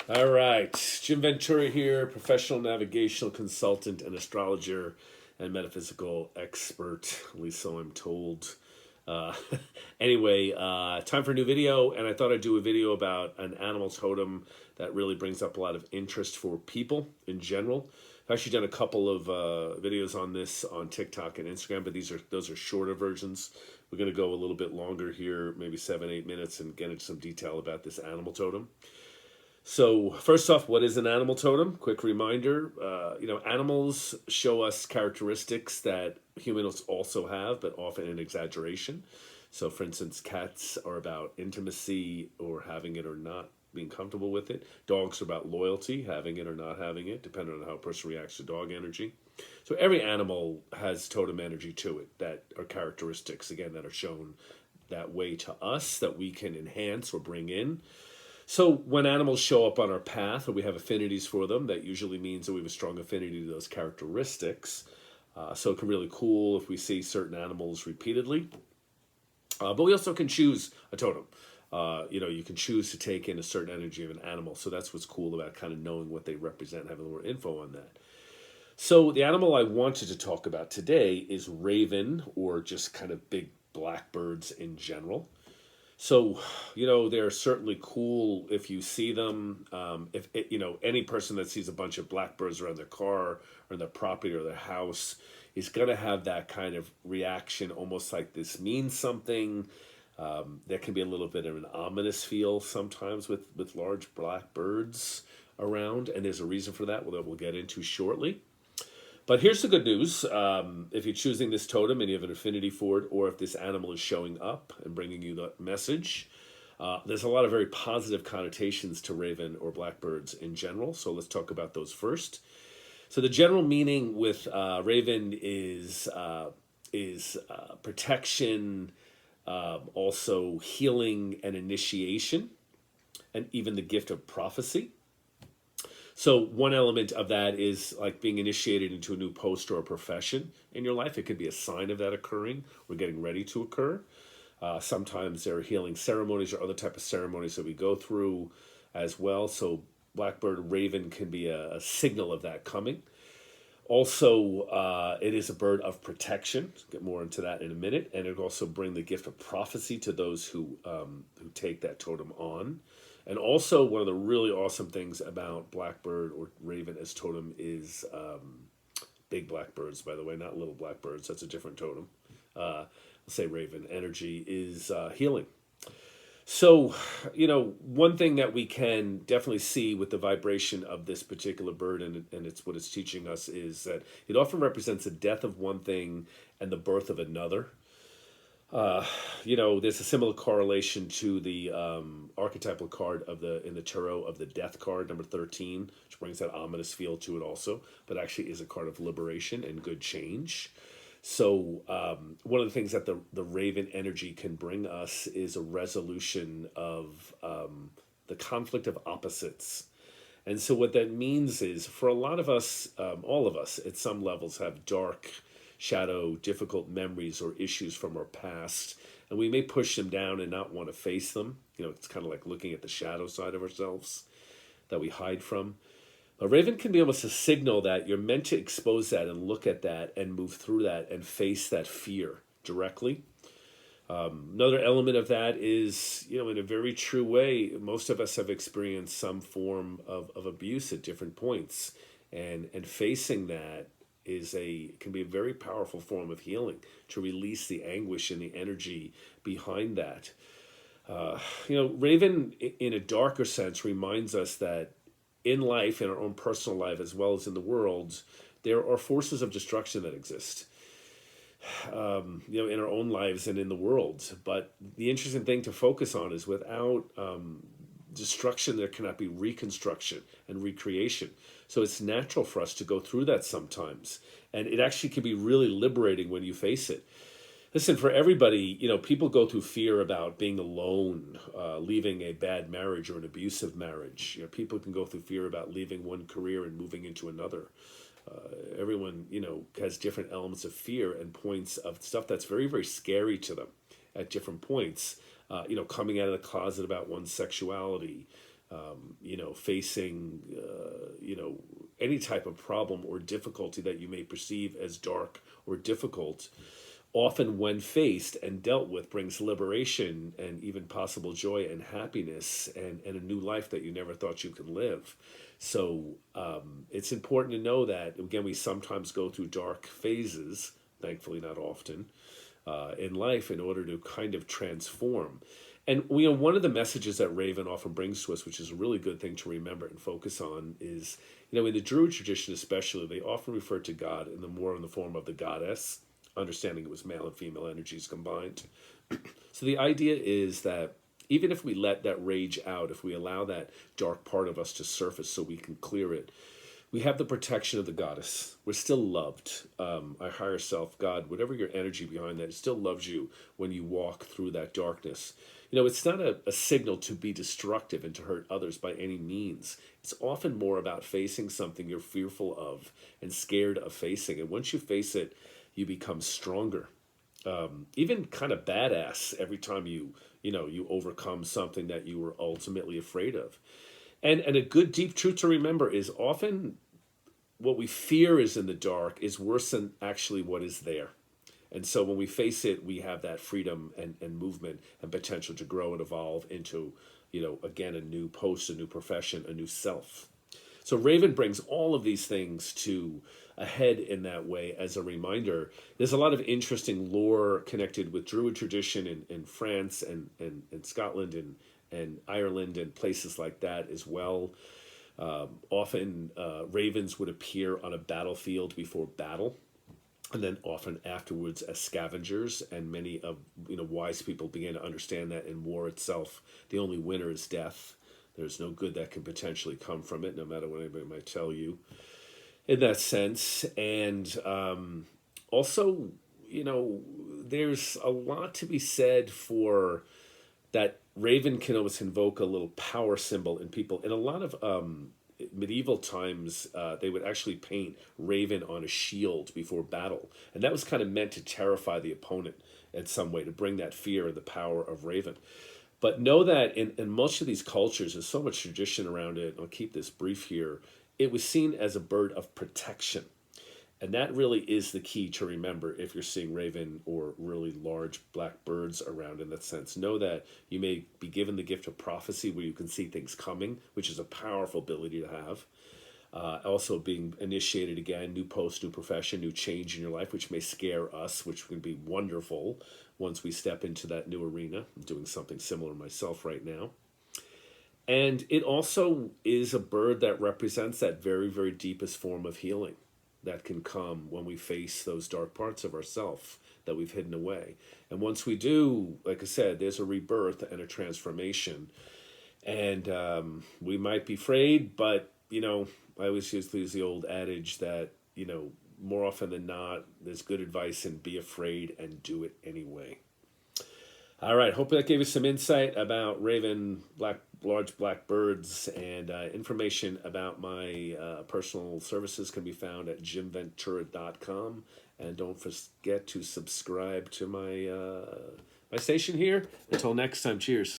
All right, Jim Ventura here, professional navigational consultant and astrologer and metaphysical expert, at least so I'm told. Uh, anyway, time for a new video, and I thought I'd do a video about an animal totem that really brings up a lot of interest for people in general. I've actually done a couple of videos on this on TikTok and Instagram, but those are shorter versions. We're going to go a little bit longer here, maybe 7-8 minutes, and get into some detail about this animal totem. So first off, what is an animal totem? Quick reminder, animals show us characteristics that humans also have, but often in exaggeration. So for instance, cats are about intimacy or having it or not being comfortable with it. Dogs are about loyalty, having it or not having it, depending on how a person reacts to dog energy. So every animal has totem energy to it that are characteristics, again, that are shown that way to us that we can enhance or bring in. So when animals show up on our path or we have affinities for them, that usually means that we have a strong affinity to those characteristics. So it can be really cool if we see certain animals repeatedly. But we also can choose a totem. You can choose to take in a certain energy of an animal. So that's what's cool about kind of knowing what they represent, having a little more info on that. So the animal I wanted to talk about today is raven, or just kind of big blackbirds in general. So, they're certainly cool if you see them. If any person that sees a bunch of blackbirds around their car or their property or their house is going to have that kind of reaction, almost like this means something. There can be a little bit of an ominous feel sometimes with large blackbirds around, and there's a reason for that that we'll get into shortly. But here's the good news. If you're choosing this totem and you have an affinity for it, or if this animal is showing up and bringing you the message, there's a lot of very positive connotations to raven or blackbirds in general. So let's talk about those first. So the general meaning with raven is protection, also healing and initiation, and even the gift of prophecy. So one element of that is like being initiated into a new post or a profession in your life. It could be a sign of that occurring or getting ready to occur. Sometimes there are healing ceremonies or other type of ceremonies that we go through as well. So blackbird raven can be a signal of that coming. Also, it is a bird of protection. I'll get more into that in a minute. And it also bring the gift of prophecy to those who take that totem on. And also, one of the really awesome things about blackbird or raven as totem is big blackbirds, by the way, not little blackbirds. That's a different totem. Let's say raven energy is healing. So, one thing that we can definitely see with the vibration of this particular bird, and it's what it's teaching us, is that it often represents the death of one thing and the birth of another. There's a similar correlation to the archetypal card in the tarot of the death card, number 13, which brings that ominous feel to it also, but actually is a card of liberation and good change. So one of the things that the raven energy can bring us is a resolution of the conflict of opposites. And so what that means is, for a lot of us, all of us at some levels have dark shadow, difficult memories or issues from our past, and we may push them down and not want to face them. It's kind of like looking at the shadow side of ourselves that we hide from. A raven can be almost a signal that you're meant to expose that and look at that and move through that and face that fear directly. Another element of that is, in a very true way, most of us have experienced some form of abuse at different points, and facing that can be a very powerful form of healing to release the anguish and the energy behind that. Raven, in a darker sense, reminds us that in life, in our own personal life, as well as in the world, there are forces of destruction that exist, in our own lives and in the world. But the interesting thing to focus on is, without destruction, there cannot be reconstruction and recreation. So it's natural for us to go through that sometimes. And it actually can be really liberating when you face it. Listen, for everybody, people go through fear about being alone, leaving a bad marriage or an abusive marriage. People can go through fear about leaving one career and moving into another. Everyone, has different elements of fear and points of stuff that's very, very scary to them at different points. Coming out of the closet about one's sexuality, facing, any type of problem or difficulty that you may perceive as dark or difficult, often when faced and dealt with brings liberation and even possible joy and happiness and a new life that you never thought you could live. So it's important to know that, again, we sometimes go through dark phases, thankfully not often, in life in order to kind of transform. And one of the messages that Raven often brings to us, which is a really good thing to remember and focus on, is in the Druid tradition especially, they often refer to God in the form of the goddess, understanding it was male and female energies combined. So the idea is that even if we let that rage out, if we allow that dark part of us to surface so we can clear it, we have the protection of the goddess. We're still loved. Our higher self, God, whatever your energy behind that, it still loves you when you walk through that darkness. It's not a signal to be destructive and to hurt others by any means. It's often more about facing something you're fearful of and scared of facing. And once you face it, you become stronger. Even kind of badass every time you overcome something that you were ultimately afraid of. And a good deep truth to remember is often what we fear is in the dark is worse than actually what is there. And so when we face it, we have that freedom and movement and potential to grow and evolve into, again, a new post, a new profession, a new self. So Raven brings all of these things to a head in that way as a reminder. There's a lot of interesting lore connected with Druid tradition in France and Scotland and Ireland and places like that as well. Often ravens would appear on a battlefield before battle, and then often afterwards as scavengers. And many of wise people began to understand that in war itself, the only winner is death. There's no good that can potentially come from it, no matter what anybody might tell you in that sense. And also, there's a lot to be said for that raven can always invoke a little power symbol in people. In a lot of medieval times, they would actually paint raven on a shield before battle. And that was kind of meant to terrify the opponent in some way, to bring that fear and the power of raven. But know that in most of these cultures, there's so much tradition around it. I'll keep this brief here. It was seen as a bird of protection. And that really is the key to remember if you're seeing raven or really large black birds around in that sense. Know that you may be given the gift of prophecy where you can see things coming, which is a powerful ability to have. Also being initiated again, new post, new profession, new change in your life, which may scare us, which can be wonderful once we step into that new arena. I'm doing something similar myself right now. And it also is a bird that represents that very, very deepest form of healing that can come when we face those dark parts of ourself that we've hidden away. And once we do, like I said, there's a rebirth and a transformation. And we might be afraid, but, I always use the old adage that, more often than not, there's good advice in be afraid and do it anyway. All right, hope that gave you some insight about raven, large black birds, and information about my personal services can be found at jimventura.com. And don't forget to subscribe to my station here. Until next time, cheers.